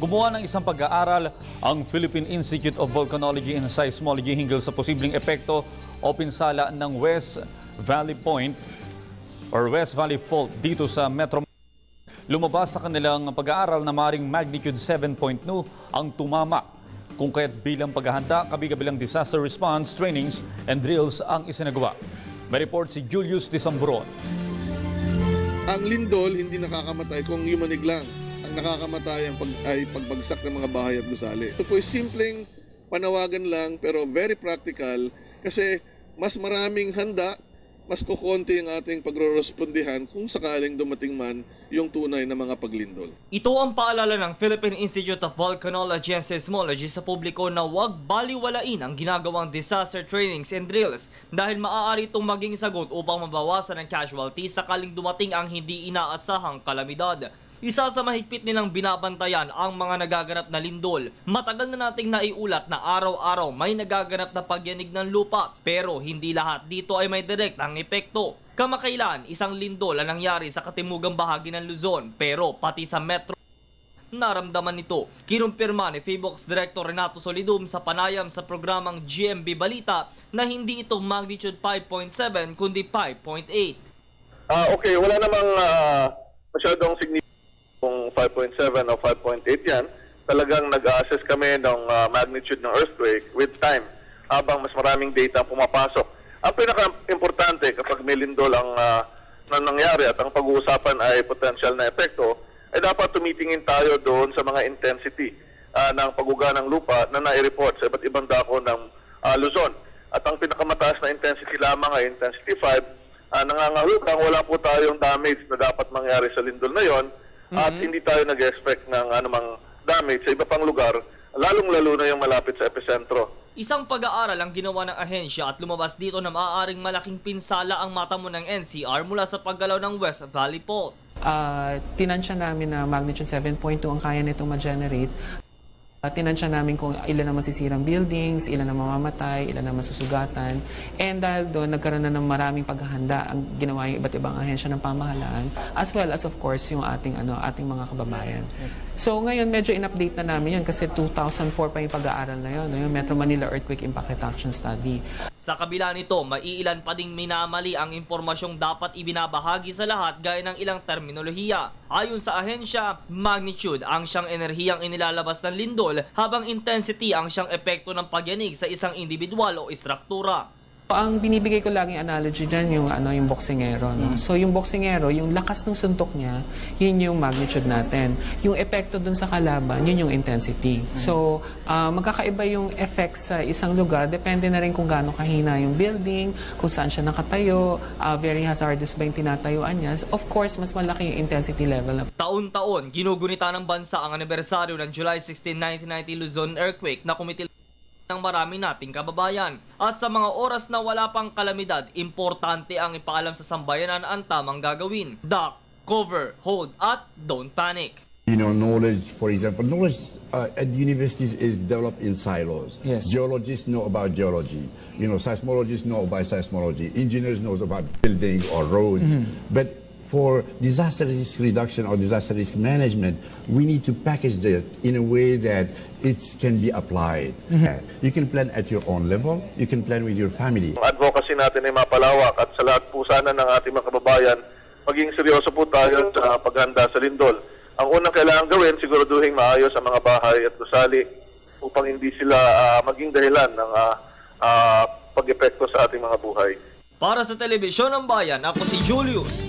Gumawa ng isang pag-aaral ang Philippine Institute of Volcanology and Seismology hinggil sa posibleng epekto o pinsala ng West Valley Fault dito sa Metro. Lumabas sa kanilang pag-aaral na maring magnitude 7.2 ang tumama. Kung kaya't bilang paghahanda, kabi-kabilang disaster response trainings and drills ang isinagawa. May report si Julius Disamburon. Ang lindol hindi nakakamatay kung yumanig lang. Ang nakakamatay ay pagbagsak ng mga bahay at gusali. Ito po ay simpleng panawagan lang pero very practical kasi mas maraming handa, mas kukonti ang ating pagre-respondihan kung sakaling dumating man yung tunay na mga paglindol. Ito ang paalala ng Philippine Institute of Volcanology and Seismology sa publiko na huwag baliwalain ang ginagawang disaster trainings and drills dahil maaari itong maging sagot upang mabawasan ang casualties sakaling dumating ang hindi inaasahang kalamidad. Isa sa mahigpit nilang binabantayan ang mga nagaganap na lindol. Matagal na nating naiulat na araw-araw may nagaganap na pagyanig ng lupa pero hindi lahat dito ay may direktang epekto. Kamakailan, isang lindol ang nangyari sa katimugang bahagi ng Luzon pero pati sa Metro naramdaman nito. Kinumpirma ni PHIVOLCS Director Renato Solidum sa panayam sa programang GMB Balita na hindi ito magnitude 5.7 kundi 5.8. Okay, wala namang masyadong significant kung 5.7 o 5.8 yan. Talagang nag-assess kami ng magnitude ng earthquake with time habang mas maraming data ang pumapasok. Ang pinaka-importante kapag may lindol ang nangyari at ang pag-uusapan ay potential na epekto, ay dapat tumitingin tayo doon sa mga intensity ng pag-uga ng lupa na nai-report sa iba't ibang dako ng Luzon. At ang pinakamataas na intensity lamang ay intensity 5. Nangangahulugang wala po tayong damage na dapat mangyari sa lindol na yon. At hindi tayo nag-expect ng anumang damage sa iba pang lugar, lalong-lalo na yung malapit sa epicentro. Isang pag-aaral ang ginawa ng ahensya at lumabas dito na maaaring malaking pinsala ang matamo ng NCR mula sa paggalaw ng West Valley Fault. Tinansya namin na magnitude 7.2 ang kaya nitong ma-generate. Tinansya namin kung ilan ang masisirang buildings, ilan ang mamamatay, ilan ang masusugatan. And dahil doon, nagkaroon na ng maraming paghahanda ang ginawa yung iba't ibang ahensya ng pamahalaan, as well as of course yung ating mga kababayan. Yes. So ngayon, medyo in-update na namin yan kasi 2004 pa yung pag-aaral na yun, yung Metro Manila Earthquake Impact Reduction Study. Sa kabila nito, maiilan pa ding minamali ang impormasyong dapat ibinabahagi sa lahat gaya ng ilang terminolohiya. Ayon sa ahensya, magnitude ang siyang enerhiyang inilalabas ng lindol habang intensity ang siyang epekto ng pagyanig sa isang individual o istruktura. Ang binibigay ko laging analogy dyan yung boksingero. No? So yung boksingero, yung lakas ng suntok niya, yun yung magnitude natin. Yung epekto dun sa kalaban, yun yung intensity. So magkakaiba yung effect sa isang lugar, depende na rin kung gaano kahina yung building, kung saan siya nakatayo, very hazardous ba yung tinatayuan niya. Of course, mas malaki yung intensity level. Taon-taon, ginugunita ng bansa ang anibersaryo ng July 16, 1990 Luzon earthquake na kumitil ng marami nating kababayan. At sa mga oras na wala pang kalamidad, importante ang ipaalam sa sambayanan ang tamang gagawin. Duck, cover, hold, at don't panic. Knowledge, for example, knowledge at universities is developed in silos. Yes. Geologists know about geology. Seismologists know about seismology. Engineers know about building or roads. But for disaster risk reduction or disaster risk management, we need to package that in a way that it can be applied. You can plan at your own level. You can plan with your family. Ang advocacy natin ay mapalawak at sa lahat po sana ng ating mga kababayan, maging seryoso po tayo sa paghanda sa lindol. Ang unang kailangan gawin, siguraduhin maayos ang mga bahay at gusali upang hindi sila maging dahilan ng pag-epekto sa ating mga buhay. Para sa Telebisyon ng Bayan, ako si Julius